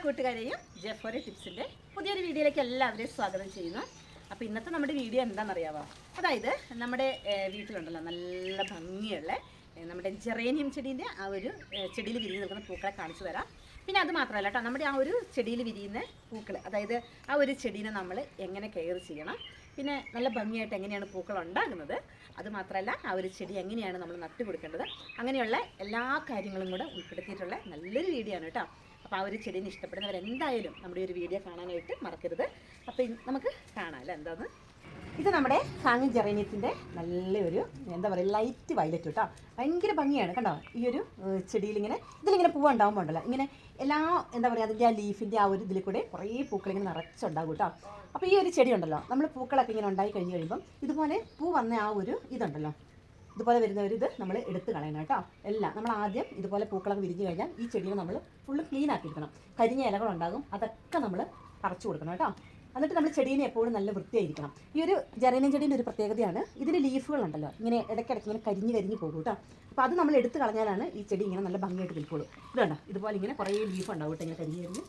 കൂട്ടുകാരെയും ജെഫോറി ടിപ്സിൻ്റെ പുതിയൊരു വീഡിയോയിലേക്ക് എല്ലാവരെയും സ്വാഗതം ചെയ്യുന്നു. അപ്പോൾ ഇന്നത്തെ നമ്മുടെ വീഡിയോ എന്താണെന്നറിയാമോ? അതായത് നമ്മുടെ വീട്ടിലുണ്ടല്ലോ നല്ല ഭംഗിയുള്ള നമ്മുടെ ജെറേനിയം ചെടീൻ്റെ ആ ഒരു ചെടിയിൽ വിരിഞ്ഞ് നിൽക്കുന്ന പൂക്കളെ കാണിച്ചു തരാം. പിന്നെ അത് മാത്രമല്ല കേട്ടോ, നമ്മുടെ ആ ഒരു ചെടിയിൽ വിരിയുന്ന പൂക്കൾ, അതായത് ആ ഒരു ചെടീനെ നമ്മൾ എങ്ങനെ കെയർ ചെയ്യണം, പിന്നെ നല്ല ഭംഗിയായിട്ട് എങ്ങനെയാണ് പൂക്കൾ ഉണ്ടാകുന്നത്, അതുമാത്രമല്ല ആ ഒരു ചെടി എങ്ങനെയാണ് നമ്മൾ നട്ടു കൊടുക്കേണ്ടത്, അങ്ങനെയുള്ള എല്ലാ കാര്യങ്ങളും കൂടെ ഉൾപ്പെടുത്തിയിട്ടുള്ള നല്ലൊരു വീഡിയോ ആണ് കേട്ടോ. അപ്പോൾ ആ ഒരു ചെടീനെ ഇഷ്ടപ്പെടുന്നവരെന്തായാലും നമ്മുടെ ഒരു വീഡിയോ കാണാനായിട്ട് മറക്കരുത്. അപ്പോൾ നമുക്ക് കാണാമല്ലോ എന്താന്ന്. ഇത് നമ്മുടെ ഹാങ്ങിങ് ജെറേനിയത്തിൻ്റെ നല്ലൊരു എന്താ പറയുക ലൈറ്റ് വയലറ്റ് കേട്ടോ. ഭയങ്കര ഭംഗിയാണ് കണ്ടോ. ഈ ഒരു ചെടിയിലിങ്ങനെ ഇതിലിങ്ങനെ പൂവ് ഉണ്ടാകുമ്പോൾ ഉണ്ടല്ലോ, ഇങ്ങനെ എല്ലാ എന്താ പറയുക അതിൻ്റെ ആ ലീഫിൻ്റെ ആ ഒരു ഇതിൽ കൂടെ കുറേ പൂക്കളിങ്ങനെ നിറച്ചുണ്ടാകും കേട്ടോ. അപ്പോൾ ഈ ഒരു ചെടി ഉണ്ടല്ലോ, നമ്മൾ പൂക്കളൊക്കെ ഇങ്ങനെ ഉണ്ടായി കഴിഞ്ഞ് കഴിയുമ്പം ഇതുപോലെ പൂ വന്ന ആ ഒരു ഇതുണ്ടല്ലോ, ഇതുപോലെ വരുന്ന ഒരു ഇത് നമ്മൾ എടുത്ത് കളയണം കേട്ടോ. എല്ലാം നമ്മൾ ആദ്യം ഇതുപോലെ പൂക്കളൊക്കെ വിരിഞ്ഞ് കഴിഞ്ഞാൽ ഈ ചെടിയെ നമ്മൾ ഫുള്ള് ക്ലീൻ ആക്കി എടുക്കണം. കരിഞ്ഞ ഇലകളുണ്ടാകും, അതൊക്കെ നമ്മൾ പറിച്ചു കൊടുക്കണം കേട്ടോ. എന്നിട്ട് നമ്മൾ ചെടീനെ എപ്പോഴും നല്ല വൃത്തിയായിരിക്കണം. ഈ ഒരു ജെറേനിയം ചെടീൻ്റെ ഒരു പ്രത്യേകതയാണ്, ഇതിന് ലീഫുകളുണ്ടല്ലോ ഇങ്ങനെ ഇടയ്ക്കിടയ്ക്ക് ഇങ്ങനെ കരിഞ്ഞ് പോകും കേട്ടോ. അപ്പോൾ അത് നമ്മൾ എടുത്ത് കളഞ്ഞാലാണ് ഈ ചെടി ഇങ്ങനെ നല്ല ഭംഗിയായിട്ട് നിൽക്കുള്ളൂ. ഇതുണ്ടോ, ഇതുപോലെ ഇങ്ങനെ കുറേ ലീഫ് ഉണ്ടാവും കേട്ടോ, ഇങ്ങനെ കരിഞ്ഞ്.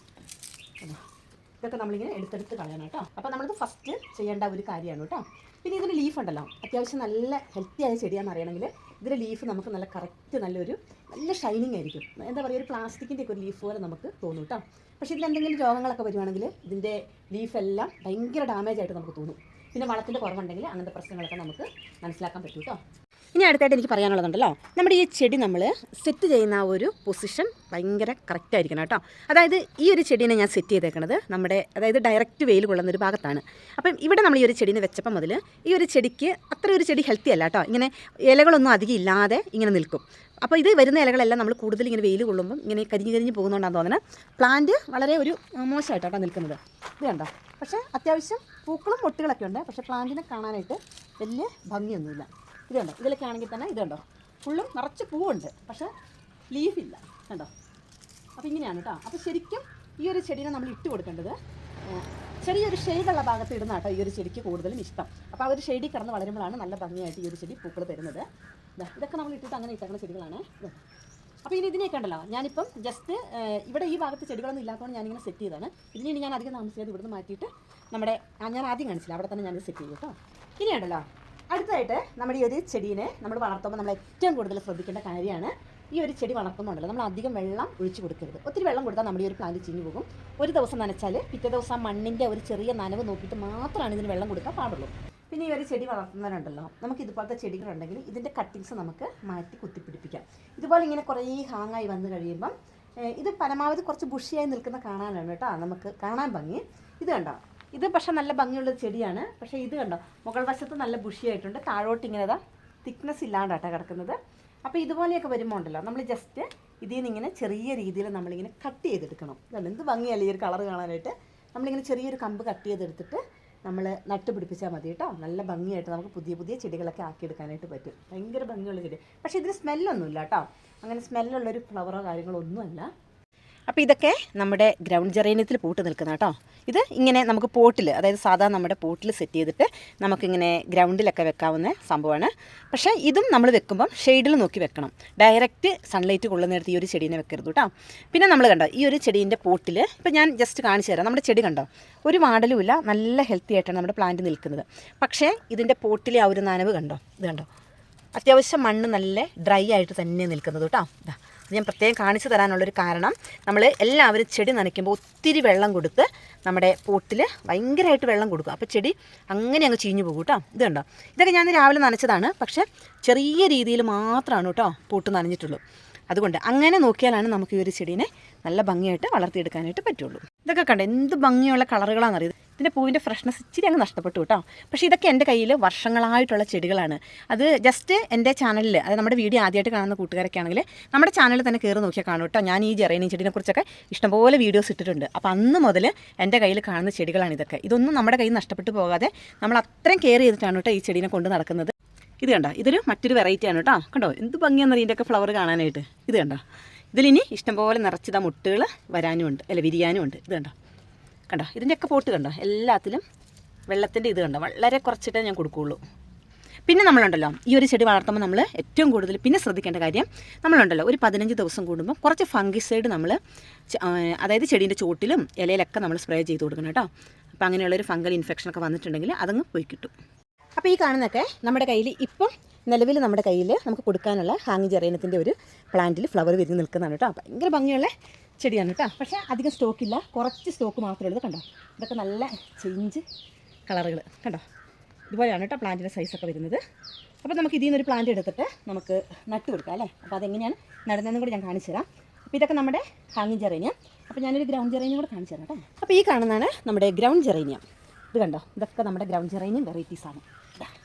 ഇതൊക്കെ നമ്മളിങ്ങനെ എടുത്തെടുത്ത് കളയണം കേട്ടോ. അപ്പോൾ നമ്മളിത് ഫസ്റ്റ് ചെയ്യേണ്ട ഒരു കാര്യമാണ് കേട്ടോ. പിന്നെ ഇതിന് ലീഫ് ഉണ്ടല്ലോ, അത്യാവശ്യം നല്ല ഹെൽത്തി ആയ ചെടിയാണെന്ന് അറിയണമെങ്കിൽ ഇതിൻ്റെ ലീഫ് നമുക്ക് നല്ല കറക്റ്റ് നല്ല ഷൈനിങ് ആയിരിക്കും. എന്താ പറയുക, ഒരു പ്ലാസ്റ്റിക്കിൻ്റെ ഒക്കെ ഒരു ലീഫ് പോലെ നമുക്ക് തോന്നും കേട്ടോ. പക്ഷേ ഇതിലെന്തെങ്കിലും രോഗങ്ങളൊക്കെ വരുവാണെങ്കിൽ ഇതിൻ്റെ ലീഫെല്ലാം ഭയങ്കര ഡാമേജ് ആയിട്ട് നമുക്ക് തോന്നും. പിന്നെ വളത്തിൻ്റെ കുറവുണ്ടെങ്കിൽ അങ്ങനത്തെ പ്രശ്നങ്ങളൊക്കെ നമുക്ക് മനസ്സിലാക്കാൻ പറ്റും കേട്ടോ. ഇനി അടുത്തായിട്ട് എനിക്ക് പറയാനുള്ളതുണ്ടല്ലോ, നമ്മുടെ ഈ ചെടി നമ്മൾ സെറ്റ് ചെയ്യുന്ന ആ ഒരു പൊസിഷൻ ഭയങ്കര കറക്റ്റായിരിക്കണം കേട്ടോ. അതായത് ഈ ഒരു ചെടീനെ ഞാൻ സെറ്റ് ചെയ്തേക്കണത് നമ്മുടെ അതായത് ഡയറക്റ്റ് വെയിൽ കൊള്ളുന്നൊരു ഭാഗത്താണ്. അപ്പം ഇവിടെ നമ്മൾ ഈ ഒരു ചെടീനെ വെച്ചപ്പം മുതൽ ഈ ഒരു ചെടിക്ക് അത്ര ഒരു ചെടി ഹെൽത്തി അല്ല കേട്ടോ. ഇങ്ങനെ ഇലകളൊന്നും അധികം ഇല്ലാതെ ഇങ്ങനെ നിൽക്കും. അപ്പോൾ ഇത് വരുന്ന ഇലകളെല്ലാം നമ്മൾ കൂടുതൽ ഇങ്ങനെ വെയിൽ കൊള്ളുമ്പം ഇങ്ങനെ കരിഞ്ഞ് പോകുന്നതുകൊണ്ടാണ് തോന്നുന്നത് പ്ലാന്റ് വളരെ ഒരു മോശമായിട്ടാണ് നിൽക്കുന്നത്. ഇത് കണ്ടോ. പക്ഷേ അത്യാവശ്യം പൂക്കളും പൊട്ടുകളൊക്കെ ഉണ്ട്, പക്ഷേ പ്ലാന്റിനെ കാണാനായിട്ട് വലിയ ഭംഗിയൊന്നുമില്ല. ഇത് കണ്ടോ, ഇതിലൊക്കെ ആണെങ്കിൽ തന്നെ ഇത് കണ്ടോ, ഫുള്ളും നിറച്ച് പൂവുണ്ട്, പക്ഷേ ലീഫില്ല കണ്ടോ. അപ്പോൾ ഇങ്ങനെയാണ് കേട്ടോ. അപ്പോൾ ശരിക്കും ഈ ഒരു ചെടീനെ നമ്മൾ ഇട്ട് കൊടുക്കേണ്ടത് ചെറിയൊരു ഷെയ്ഡുള്ള ഭാഗത്ത് ഇടുന്ന കേട്ടോ ഈ ഒരു ചെടിക്ക് കൂടുതലും ഇഷ്ടം. അപ്പോൾ ആ ഒരു ഷെയ്ഡിൽ കിടന്ന് വളരുമ്പോഴാണ് നല്ല ഭംഗിയായിട്ട് ഈ ഒരു ചെടി പൂക്കൾ തരുന്നത്. ഇതൊക്കെ നമ്മൾ ഇട്ടിട്ട് അങ്ങനെ ഇട്ടേക്കുന്ന ചെടികളാണ്. അപ്പോൾ ഇനി ഇതിനെയൊക്കെ ഉണ്ടല്ലോ, ഞാനിപ്പം ജസ്റ്റ് ഇവിടെ ഈ ഭാഗത്ത് ചെടികളൊന്നും ഇല്ലാത്തതുകൊണ്ട് ഞാനിങ്ങനെ സെറ്റ് ചെയ്താണ്. ഇതിനി ഞാൻ അധികം താമസിക്കാതെ ഇവിടുന്ന് മാറ്റിയിട്ട് നമ്മുടെ ഞാൻ ആദ്യം കാണിച്ചില്ല അവിടെ തന്നെ ഞാനിത് സെറ്റ് ചെയ്യും കേട്ടോ. ഇനിയുണ്ടല്ലോ അടുത്തായിട്ട് നമ്മുടെ ഈ ഒരു ചെടീനെ നമ്മൾ വളർത്തുമ്പോൾ നമ്മൾ ഏറ്റവും കൂടുതൽ ശ്രദ്ധിക്കേണ്ട കാര്യമാണ്, ഈ ഒരു ചെടി വളർത്തുന്നുണ്ടല്ലോ നമ്മൾ അധികം വെള്ളം ഒഴിച്ച് കൊടുക്കരുത്. ഒത്തിരി വെള്ളം കൊടുത്താൽ നമ്മുടെ ഈ ഒരു പ്ലാന്റ് ചീഞ്ഞു പോകും. ഒരു ദിവസം നനച്ചാൽ പിറ്റേ ദിവസം മണ്ണിൻ്റെ ഒരു ചെറിയ നനവ് നോക്കിയിട്ട് മാത്രമാണ് ഇതിന് വെള്ളം കൊടുക്കാൻ പാടുള്ളൂ. പിന്നെ ഈ ഒരു ചെടി വളർത്തുന്നവരുണ്ടല്ലോ, നമുക്ക് ഇതുപോലത്തെ ചെടികളുണ്ടെങ്കിൽ ഇതിൻ്റെ കട്ടിങ്സ് നമുക്ക് മാറ്റി കുത്തിപ്പിടിപ്പിക്കാം. ഇതുപോലെ ഇങ്ങനെ കുറേ ഹാങ്ങായി വന്നു കഴിയുമ്പം ഇത് പരമാവധി കുറച്ച് ബുഷിയായി നിൽക്കുന്ന കാണാനാണ് കേട്ടോ നമുക്ക് കാണാൻ ഭംഗി. ഇത് കണ്ടോ, ഇത് പക്ഷേ നല്ല ഭംഗിയുള്ളൊരു ചെടിയാണ്. പക്ഷേ ഇത് കണ്ടോ, മുകൾ വശത്ത് നല്ല ബുഷിയായിട്ടുണ്ട്, താഴോട്ട് ഇങ്ങനെ തിക്നെസ് ഇല്ലാണ്ടാട്ടോ കിടക്കുന്നത്. അപ്പോൾ ഇതുപോലെയൊക്കെ വരുമ്പോൾ ഉണ്ടല്ലോ നമ്മൾ ജസ്റ്റ് ഇതിൽ നിന്ന് ഇങ്ങനെ ചെറിയ രീതിയിൽ നമ്മളിങ്ങനെ കട്ട് ചെയ്തെടുക്കണം. ഇതാണ് എന്ത് ഭംഗിയല്ലേ ഈ ഒരു കളർ കാണാനായിട്ട്. നമ്മളിങ്ങനെ ചെറിയൊരു കമ്പ് കട്ട് ചെയ്തെടുത്തിട്ട് നമ്മൾ നട്ടുപിടിപ്പിച്ചാൽ മതി കേട്ടോ. നല്ല ഭംഗിയായിട്ട് നമുക്ക് പുതിയ പുതിയ ചെടികളൊക്കെ ആക്കിയെടുക്കാനായിട്ട് പറ്റും. ഭയങ്കര ഭംഗിയുള്ള ചെടി. പക്ഷേ ഇതിന് സ്മെല്ലൊന്നുമില്ല കേട്ടോ, അങ്ങനെ സ്മെല്ലുള്ളൊരു ഫ്ലവറോ കാര്യങ്ങളോ ഒന്നുമല്ല. അപ്പോൾ ഇതൊക്കെ നമ്മുടെ ഗ്രൗണ്ട് ജെറേനിയത്തിൽ പൂട്ട് നിൽക്കുന്ന കേട്ടോ. ഇത് ഇങ്ങനെ നമുക്ക് പോട്ടിൽ, അതായത് സാധാരണ നമ്മുടെ പോട്ടിൽ സെറ്റ് ചെയ്തിട്ട് നമുക്കിങ്ങനെ ഗ്രൗണ്ടിലൊക്കെ വെക്കാവുന്ന സംഭവമാണ്. പക്ഷേ ഇതും നമ്മൾ വെക്കുമ്പം ഷെയ്ഡിൽ നോക്കി വെക്കണം. ഡയറക്റ്റ് സൺലൈറ്റ് കൊള്ളുന്നിടത്ത് ഈ ഒരു ചെടീനെ വെക്കരുത് കേട്ടോ. പിന്നെ നമ്മൾ കണ്ടോ ഈ ഒരു ചെടീൻ്റെ പോട്ടിൽ ഇപ്പോൾ ഞാൻ ജസ്റ്റ് കാണിച്ചു തരാം. നമ്മുടെ ചെടി കണ്ടോ, ഒരു വാടലുമില്ല, നല്ല ഹെൽത്തി ആയിട്ടാണ് നമ്മുടെ പ്ലാന്റ് നിൽക്കുന്നത്. പക്ഷേ ഇതിൻ്റെ പോട്ടിലെ ആ ഒരു നനവ് കണ്ടോ, ഇത് കണ്ടോ, അത്യാവശ്യം മണ്ണ് നല്ല ഡ്രൈ ആയിട്ട് തന്നെ നിൽക്കുന്നത് കേട്ടോ. ഞാൻ പ്രത്യേകം കാണിച്ചു തരാനുള്ളൊരു കാരണം, നമ്മൾ എല്ലാവരും ചെടി നനയ്ക്കുമ്പോൾ ഒത്തിരി വെള്ളം കൊടുത്ത് നമ്മുടെ പോട്ടിൽ ഭയങ്കരമായിട്ട് വെള്ളം കൊടുക്കും. അപ്പോൾ ചെടി അങ്ങനെ അങ്ങ് ചീഞ്ഞു പോകും കേട്ടോ. ഇത് കണ്ടോ, ഇതൊക്കെ ഞാൻ രാവിലെ നനച്ചതാണ്, പക്ഷേ ചെറിയ രീതിയിൽ മാത്രമാണ് കേട്ടോ പോട്ട് നനഞ്ഞിട്ടുള്ളൂ. അതുകൊണ്ട് അങ്ങനെ നോക്കിയാലാണ് നമുക്ക് ഈ ഒരു ചെടീനെ നല്ല ഭംഗിയായിട്ട് വളർത്തിയെടുക്കാനായിട്ട് പറ്റുള്ളൂ. ഇതൊക്കെ കണ്ടോ എന്ത് ഭംഗിയുള്ള കളറുകളാണെന്നറിയത്. ഇതിൻ്റെ പൂവിൻ്റെ ഫ്രഷ്നെസ് ഇച്ചിരി അങ്ങ് നഷ്ടപ്പെട്ടു കേട്ടോ. പക്ഷേ ഇതൊക്കെ എൻ്റെ കയ്യിൽ വർഷങ്ങളായിട്ടുള്ള ചെടികളാണ്. അത് ജസ്റ്റ് എൻ്റെ ചാനലിൽ, അത് നമ്മുടെ വീഡിയോ ആദ്യമായിട്ട് കാണുന്ന കൂട്ടുകാരൊക്കെ ആണെങ്കിൽ നമ്മുടെ ചാനലിൽ തന്നെ കയറി നോക്കിയാൽ കാണും കേട്ടോ. ഞാൻ ഈ ജെറേനിയം ചെടിനെ കുറിച്ചൊക്കെ ഇഷ്ടംപോലെ വീഡിയോസ് ഇട്ടിട്ടുണ്ട്. അപ്പോൾ അന്ന് മുതൽ എൻ്റെ കയ്യിൽ കാണുന്ന ചെടികളാണ് ഇതൊക്കെ. ഇതൊന്നും നമ്മുടെ കയ്യിൽ നഷ്ടപ്പെട്ടു പോകാതെ നമ്മൾ അത്രയും കെയർ ചെയ്തിട്ടാണ് കേട്ടോ ഈ ചെടീനെ കൊണ്ട് നടക്കുന്നത്. ഇത് കണ്ടോ, ഇതൊരു മറ്റൊരു വെറൈറ്റിയാണ് കേട്ടോ. കണ്ടോ എന്ത് ഭംഗിയാണെന്ന് ഇതിൻ്റെയൊക്കെ ഫ്ലവർ കാണാനായിട്ട്. ഇത് കണ്ടോ, ഇതിലിനി ഇഷ്ടംപോലെ നിറച്ചിതാ മുട്ടുകൾ വരാനും ഉണ്ട്, അല്ല വിരിയാനും ഉണ്ട്. ഇത് കണ്ടോ കണ്ടോ, ഇതിൻ്റെയൊക്കെ പോട്ട് കണ്ടോ, എല്ലാത്തിലും വെള്ളത്തിൻ്റെ ഇത് കണ്ടോ വളരെ കുറച്ചിട്ടേ ഞാൻ കൊടുക്കുകയുള്ളൂ. പിന്നെ നമ്മളുണ്ടല്ലോ ഈ ഒരു ചെടി വളർത്തുമ്പോൾ നമ്മൾ ഏറ്റവും കൂടുതൽ പിന്നെ ശ്രദ്ധിക്കേണ്ട കാര്യം നമ്മളുണ്ടല്ലോ ഒരു 15 ദിവസം കൂടുമ്പോൾ കുറച്ച് ഫംഗിസൈഡ് നമ്മൾ അതായത് ചെടീൻ്റെ ചോട്ടിലും ഇലയിലൊക്കെ നമ്മൾ സ്പ്രേ ചെയ്ത് കൊടുക്കണം കേട്ടോ. അപ്പോൾ അങ്ങനെയുള്ളൊരു ഫംഗൽ ഇൻഫെക്ഷനൊക്കെ വന്നിട്ടുണ്ടെങ്കിൽ അതങ്ങ് പോയി കിട്ടും. അപ്പോൾ ഈ കാണുന്നതൊക്കെ നമ്മുടെ കയ്യിൽ ഇപ്പം നിലവിൽ നമ്മുടെ കയ്യിൽ നമുക്ക് കൊടുക്കാനുള്ള ഹാങ് ജെറേനിയത്തിൻ്റെ ഒരു പ്ലാന്റിൽ ഫ്ലവർ വിരിഞ്ഞ് നിൽക്കുന്നതാണ് കേട്ടോ. ഭയങ്കര ഭംഗിയുള്ള ചെടിയാണ് കേട്ടോ. പക്ഷേ അധികം സ്റ്റോക്കില്ല, കുറച്ച് സ്റ്റോക്ക് മാത്രമേ ഉള്ളൂ. കണ്ടോ, ഇതൊക്കെ നല്ല ചേഞ്ച് കളറുകൾ കണ്ടോ, ഇതുപോലെയാണ് കേട്ടോ പ്ലാന്റിൻ്റെ സൈസൊക്കെ വരുന്നത്. അപ്പോൾ നമുക്ക് ഇതിൽ നിന്നൊരു പ്ലാന്റ് എടുത്തിട്ട് നമുക്ക് നട്ട് കൊടുക്കാം അല്ലേ. അപ്പോൾ അതെങ്ങനെയാണ് നടുന്നതെന്നും കൂടി ഞാൻ കാണിച്ചു തരാം. അപ്പോൾ ഇതൊക്കെ നമ്മുടെ ഹാങ്ങിങ് ജെറേനിയം. അപ്പോൾ ഞാനൊരു ഗ്രൗണ്ട് ജെറേനിയം കൂടെ കാണിച്ചു തരാം കേട്ടോ. അപ്പോൾ ഈ കാണുന്നതാണ് നമ്മുടെ ഗ്രൗണ്ട് ജെറേനിയം. ഇത് കണ്ടോ, ഇതൊക്കെ നമ്മുടെ ഗ്രൗണ്ട് ജെറേനിയം വെറൈറ്റീസാണ്.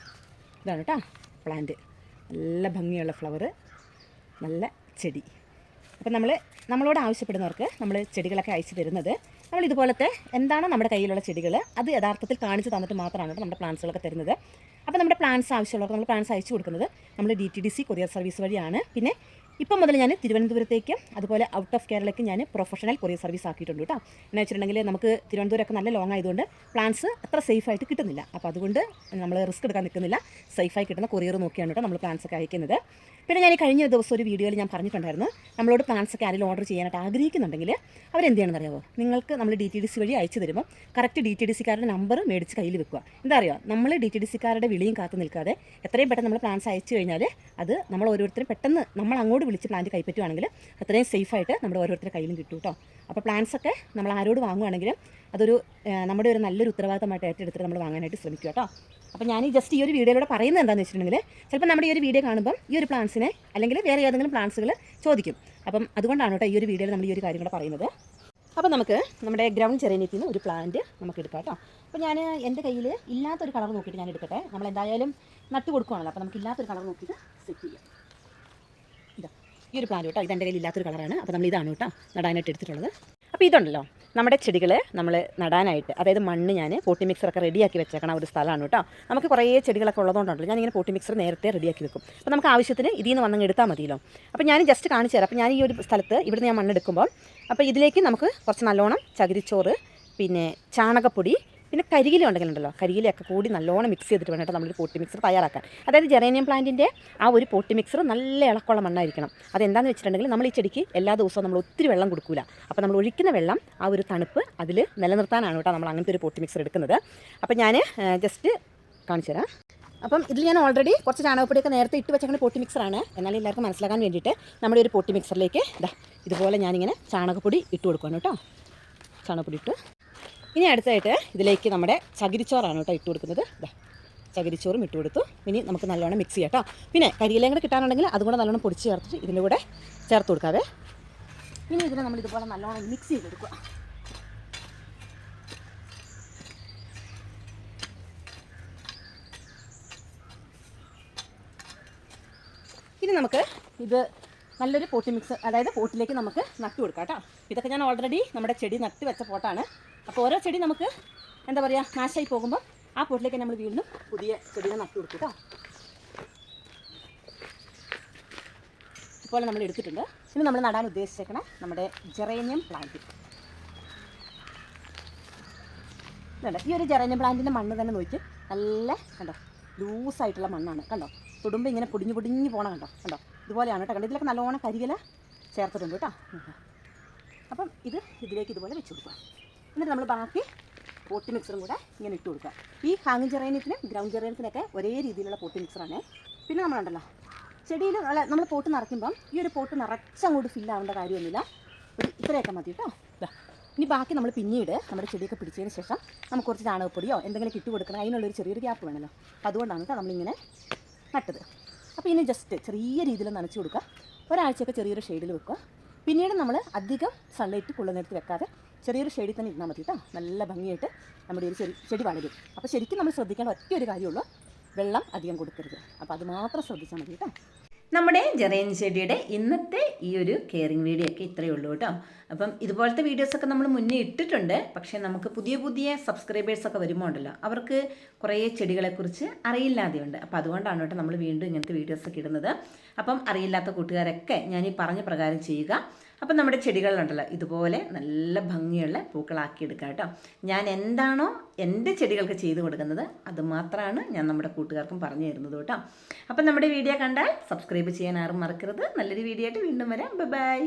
ഇതാണ് കേട്ടോ പ്ലാന്റ്. നല്ല ഭംഗിയുള്ള ഫ്ലവർ, നല്ല ചെടി. അപ്പം നമ്മളോട് ആവശ്യപ്പെടുന്നവർക്ക് നമ്മൾ ചെടികളൊക്കെ അയച്ചു തരുന്നത് നമ്മൾ ഇതുപോലത്തെ എന്താണോ നമ്മുടെ കയ്യിലുള്ള ചെടികൾ അത് യഥാർത്ഥത്തിൽ കാണിച്ച് തന്നിട്ട് മാത്രമാണ് നമ്മുടെ പ്ലാന്റ്സുകളൊക്കെ തരുന്നത്. അപ്പോൾ നമ്മുടെ പ്ലാന്റ്സ് ആവശ്യമുള്ളവർക്ക് നമ്മൾ പ്ലാന്റ്സ് അയച്ചു കൊടുക്കുന്നത് നമ്മൾ DTDC കൊറിയർ സർവീസ് വഴിയാണ്. പിന്നെ ഇപ്പം മുതൽ ഞാൻ തിരുവനന്തപുരത്തേക്കും അതുപോലെ ഔട്ട് ഓഫ് കേരളയ്ക്ക് ഞാൻ പ്രൊഫഷണൽ കൊറിയർ സർവീസ് ആക്കിയിട്ടുണ്ട് കേട്ടോ. എന്ന് വെച്ചിട്ടുണ്ടെങ്കിൽ നമുക്ക് തിരുവനന്തപുരമൊക്കെ നല്ല ലോങ് ആയതുകൊണ്ട് പ്ലാന്റ്സ് അത്ര സേഫായിട്ട് കിട്ടുന്നില്ല. അപ്പോൾ അതുകൊണ്ട് നമ്മൾ റിസ്ക് എടുക്കാൻ നിൽക്കുന്നില്ല. സേഫായി കിട്ടുന്ന കൊറിയർ നോക്കിയാണ് കേട്ടോ നമ്മൾ പ്ലാന്റ്സ് ഒക്കെ അയക്കുന്നത്. പിന്നെ ഞാൻ കഴിഞ്ഞ ദിവസം ഒരു വീഡിയോയിൽ ഞാൻ പറഞ്ഞിട്ടുണ്ടായിരുന്നു, നമ്മളോട് പ്ലാന്റ്സ് ഒക്കെ ആരെങ്കിലും ഓർഡർ ചെയ്യാനായിട്ട് ആഗ്രഹിക്കുന്നുണ്ടെങ്കിൽ അവരെന്ത് ചെയ്യണമെന്ന് അറിയാമോ? നിങ്ങൾക്ക് നമ്മൾ DTDC വഴി അയച്ചു തരുമ്പോൾ കറക്റ്റ് DTDCക്കാരുടെ നമ്പർ മേടിച്ച് കയ്യിൽ വെക്കുക. എന്താ അറിയുക, നമ്മൾ DTDCക്കാരുടെ വിളിയും കാത്തു നിൽക്കാതെ എത്രയും പെട്ടെന്ന് നമ്മൾ പ്ലാന്റ്സ് അയച്ചു കഴിഞ്ഞാൽ അത് നമ്മൾ ഓരോരുത്തരും പെട്ടെന്ന് നമ്മൾ അങ്ങോട്ട് വിളിച്ച് പ്ലാന്റ് കൈപ്പറ്റുവാണെങ്കിൽ അത്രയും സേഫായിട്ട് നമ്മുടെ ഓരോരുത്തരുടെ കയ്യിലും കിട്ടും കേട്ടോ. അപ്പോൾ പ്ലാന്റ്സ് ഒക്കെ നമ്മൾ ആരോട് വാങ്ങുവാണെങ്കിലും അതൊരു നമ്മുടെ ഒരു നല്ലൊരു ഉത്തരവാദിത്തമായിട്ട് ഏറ്റെടുത്തിട്ട് നമ്മൾ വാങ്ങാനായിട്ട് ശ്രമിക്കുക കേട്ടോ. അപ്പോൾ ഞാൻ ജസ്റ്റ് ഈ ഒരു വീഡിയോയിലൂടെ പറയുന്നത് എന്താണെന്ന് വെച്ചിട്ടുണ്ടെങ്കിൽ ചിലപ്പോൾ നമ്മുടെ ഈ ഒരു വീഡിയോ കാണുമ്പം ഈ ഒരു പ്ലാന്റ്സിനെ അല്ലെങ്കിൽ വേറെ ഏതെങ്കിലും പ്ലാന്റ്സുകൾ ചോദിക്കും. അപ്പം അതുകൊണ്ടാണ് കേട്ടോ ഈ ഒരു വീഡിയോയിൽ നമ്മൾ ഈ ഒരു കാര്യം കൂടെ പറയുന്നത്. അപ്പോൾ നമുക്ക് നമ്മുടെ ഗ്രൗണ്ട് ജെറേനിയത്തിൽ നിന്ന് ഒരു പ്ലാന്റ് നമുക്ക് എടുക്കാം കേട്ടോ. അപ്പോൾ ഞാൻ എൻ്റെ കയ്യിൽ ഇല്ലാത്തൊരു കളർ നോക്കിയിട്ട് ഞാൻ എടുക്കട്ടെ. നമ്മൾ എന്തായാലും നട്ട് കൊടുക്കുകയാണല്ലോ, അപ്പോൾ നമുക്ക് ഇല്ലാത്തൊരു കളർ നോക്കിയിട്ട് സെറ്റ് ചെയ്യാം. ഇതാ ഈ ഒരു പ്ലാന്റ് കേട്ടോ, ഇതെൻ്റെ കയ്യിൽ ഇല്ലാത്തൊരു കളറാണ്. അപ്പോൾ നമ്മൾ ഇതാണ് കേട്ടോ നടാനായിട്ട് എടുത്തിട്ടുള്ളത്. അപ്പോൾ ഇതുണ്ടല്ലോ നമ്മുടെ ചെടികൾ നമ്മൾ നടാനായിട്ട്, അതായത് മണ്ണ് ഞാൻ പോട്ടി മിക്സറൊക്കെ റെഡിയാക്കി വെച്ചേക്കണം ഒരു സ്ഥലമാണ് കേട്ടോ. നമുക്ക് കുറേ ചെടികളൊക്കെ ഉള്ളതുകൊണ്ടല്ലോ ഞാനിങ്ങനെ പോട്ടി മിക്സർ നേരത്തെ റെഡിയാക്കി വെക്കും. അപ്പോൾ നമുക്ക് ആവശ്യത്തിന് ഇതിൽ നിന്ന് വന്നങ്ങ് എടുത്താൽ മതിയല്ലോ. അപ്പോൾ ഞാൻ ജസ്റ്റ് കാണിച്ചു തരാം. അപ്പോൾ ഞാൻ ഈ ഒരു സ്ഥലത്ത് ഇവിടുന്ന് ഞാൻ മണ്ണെടുക്കുമ്പോൾ അപ്പോൾ ഇതിലേക്ക് നമുക്ക് കുറച്ച് നല്ലോണം ചകിരിച്ചോറ്, പിന്നെ ചാണകപ്പൊടി, പിന്നെ കരിയില ഉണ്ടെങ്കിലുണ്ടല്ലോ കരിയിലയൊക്കെ കൂടി നല്ലോണം മിക്സ് ചെയ്തിട്ട് വേണം നമ്മളൊരു പോട്ടി മിക്സർ തയ്യാറാക്കാൻ. അതായത് ജെറേനിയം പ്ലാന്റിൻ്റെ ആ ഒരു പോട്ടി മിക്സർ നല്ല ഇളക്കമുള്ള മണ്ണായിരിക്കണം. അതെന്താണെന്ന് വെച്ചിട്ടുണ്ടെങ്കിൽ നമ്മൾ ഈ ചെടിക്ക് എല്ലാ ദിവസവും നമ്മൾ ഒത്തിരി വെള്ളം കൊടുക്കില്ല. അപ്പോൾ നമ്മൾ ഒഴിക്കുന്ന വെള്ളം ആ ഒരു തണുപ്പ് അതിൽ നിലനിർത്താനാണ് കേട്ടോ നമ്മൾ അങ്ങനത്തെ ഒരു പോട്ടി മിക്സർ എടുക്കുന്നത്. അപ്പോൾ ഞാൻ ജസ്റ്റ് കാണിച്ചു തരാം. അപ്പം ഇതിൽ ഞാൻ ഓൾറെഡി കുറച്ച് ചാണകപ്പൊടിയൊക്കെ നേരത്തെ ഇട്ട് വെച്ചേക്കുന്ന പോട്ടി മിക്സറാണ്. എന്നാലും എല്ലാവർക്കും മനസ്സിലാക്കാൻ വേണ്ടിയിട്ട് നമ്മുടെ ഒരു പോട്ടി മിക്സറിലേക്ക് ഇതുപോലെ ഞാനിങ്ങനെ ചാണകപ്പൊടി ഇട്ട് കൊടുക്കുകയാണ് കേട്ടോ. ചാണകപ്പൊടി ഇട്ട് ഇനി അടുത്തായിട്ട് ഇതിലേക്ക് നമ്മുടെ ചകിരിച്ചോറാണ് കേട്ടോ ഇട്ട് കൊടുക്കുന്നത്. ചകിരിച്ചോറും ഇട്ട് കൊടുത്തു. ഇനി നമുക്ക് നല്ലോണം മിക്സ് ചെയ്യാം കേട്ടോ. പിന്നെ കരിയിലയും കൂടെ കിട്ടാനുണ്ടെങ്കിൽ അതുകൂടെ നല്ലോണം പൊടിച്ച് ചേർത്തിട്ട് ഇതിൻ്റെ കൂടെ ചേർത്ത് കൊടുക്കാവേ. ഇനി ഇതിനെ നമ്മൾ ഇതുപോലെ നല്ലോണം മിക്സ് ചെയ്തെടുക്കുക. ഇനി നമുക്ക് ഇത് നല്ലൊരു പോട്ടി മിക്സ്, അതായത് പോട്ടിലേക്ക് നമുക്ക് നട്ടു കൊടുക്കാം കേട്ടോ. ഇതൊക്കെ ഞാൻ ഓൾറെഡി നമ്മുടെ ചെടി നട്ട് വെച്ച പോട്ടാണ്. അപ്പോൾ ഓരോ ചെടി നമുക്ക് എന്താ പറയുക നാശമായി പോകുമ്പോൾ ആ പോട്ടിലേക്ക് നമ്മൾ വീണ്ടും പുതിയ ചെടികൾ നട്ടു കൊടുക്കും കേട്ടോ. ഇപ്പോൾ നമ്മൾ എടുത്തിട്ടുണ്ട്. ഇനി നമ്മൾ നടാൻ ഉദ്ദേശിച്ചേക്കണേ നമ്മുടെ ജെറേനിയം പ്ലാന്റ്. ഇതുണ്ട്, ഈ ഒരു ജെറേനിയം പ്ലാന്റിൻ്റെ മണ്ണ് തന്നെ നോക്കി നല്ല കണ്ടോ ലൂസായിട്ടുള്ള മണ്ണാണ് കണ്ടോ. തൊടുമ്പോൾ ഇങ്ങനെ പൊടിഞ്ഞ് പോകണം കണ്ടോ. ഇതുപോലെയാണ് കേട്ടോ. കണ്ടോ, ഇതിലൊക്കെ നല്ലോണം കരിയില ചേർത്തിട്ടുണ്ട് കേട്ടോ. അപ്പം ഇതിലേക്ക് ഇതുപോലെ വെച്ച് കൊടുക്കുക. എന്നിട്ട് നമ്മൾ ബാക്കി പോട്ടി മിക്സറും കൂടെ ഇങ്ങനെ ഇട്ട് കൊടുക്കുക. ഈ ഹാങ് ജെറേനിയത്തിനും ഗ്രൗണ്ട് ജെറേനിയത്തിനൊക്കെ ഒരേ രീതിയിലുള്ള പോട്ടി മിക്സറാണ്. പിന്നെ നമ്മളുണ്ടല്ലോ ചെടിയിൽ നമ്മൾ പോട്ട് നിറയ്ക്കുമ്പം ഈ ഒരു പോട്ട് നിറച്ചങ്ങോട്ട് ഫില്ലാവേണ്ട കാര്യമൊന്നുമില്ല. ഇത്രയൊക്കെ മതി കേട്ടോ. ഇനി ബാക്കി നമ്മൾ പിന്നീട് നമ്മുടെ ചെടിയൊക്കെ പിടിച്ചതിന് ശേഷം നമുക്ക് കുറച്ച് ചാണകപ്പൊടിയോ എന്തെങ്കിലും ഇട്ട് കൊടുക്കണം. അതിനുള്ളൊരു ചെറിയൊരു ഗ്യാപ്പ് വേണമല്ലോ. അപ്പോൾ അതുകൊണ്ടാണ് കേട്ടോ നമ്മളിങ്ങനെ നട്ടത്. അപ്പോൾ ഇനി ജസ്റ്റ് ചെറിയ രീതിയിൽ നനച്ച് കൊടുക്കുക. ഒരാഴ്ചയൊക്കെ ചെറിയൊരു ഷെയ്ഡിൽ വെക്കുക. പിന്നീട് നമ്മൾ അധികം സൺലൈറ്റ് കൊള്ളുന്നിടത്ത് വെക്കാതെ ചെറിയൊരു ഷെയ്ഡിൽ തന്നെ ഇരുന്നാൽ മതി കേട്ടോ. നല്ല ഭംഗിയായിട്ട് നമ്മുടെ ഒരു ചെടി വളരും. അപ്പോൾ ശരിക്കും നമ്മൾ ശ്രദ്ധിക്കേണ്ട ഒറ്റ ഒരു കാര്യമുള്ളൂ, വെള്ളം അധികം കൊടുക്കരുത്. അപ്പോൾ അത് മാത്രം ശ്രദ്ധിച്ചാൽ മതി കേട്ടോ. നമ്മുടെ ജെറേനിയം ചെടിയുടെ ഇന്നത്തെ ഈ ഒരു കെയറിങ് വീഡിയോ ഒക്കെ ഇത്രയേ ഉള്ളൂ കേട്ടോ. അപ്പം ഇതുപോലത്തെ വീഡിയോസൊക്കെ നമ്മൾ മുന്നേ ഇട്ടിട്ടുണ്ട്. പക്ഷേ നമുക്ക് പുതിയ സബ്സ്ക്രൈബേഴ്സൊക്കെ വരുമ്പോൾ ഉണ്ടല്ലോ അവർക്ക് കുറേ ചെടികളെക്കുറിച്ച് അറിയില്ലാതെയുണ്ട്. അപ്പോൾ അതുകൊണ്ടാണ് കേട്ടോ നമ്മൾ വീണ്ടും ഇങ്ങനത്തെ വീഡിയോസൊക്കെ ഇടുന്നത്. അപ്പം അറിയില്ലാത്ത കൂട്ടുകാരൊക്കെ ഞാൻ ഈ പറഞ്ഞ പ്രകാരം ചെയ്യുക. അപ്പം നമ്മുടെ ചെടികളിലുണ്ടല്ലോ ഇതുപോലെ നല്ല ഭംഗിയുള്ള പൂക്കളാക്കി എടുക്കാം കേട്ടോ. ഞാൻ എന്താണോ എൻ്റെ ചെടികൾക്ക് ചെയ്തു കൊടുക്കുന്നത് അത് മാത്രമാണ് ഞാൻ നമ്മുടെ കൂട്ടുകാർക്കും പറഞ്ഞു തരുന്നത് കേട്ടോ. അപ്പം നമ്മുടെ വീഡിയോ കണ്ടാൽ സബ്സ്ക്രൈബ് ചെയ്യാൻ ആരും മറക്കരുത്. നല്ലൊരു വീഡിയോ ആയിട്ട് വീണ്ടും വരാം. ബൈ.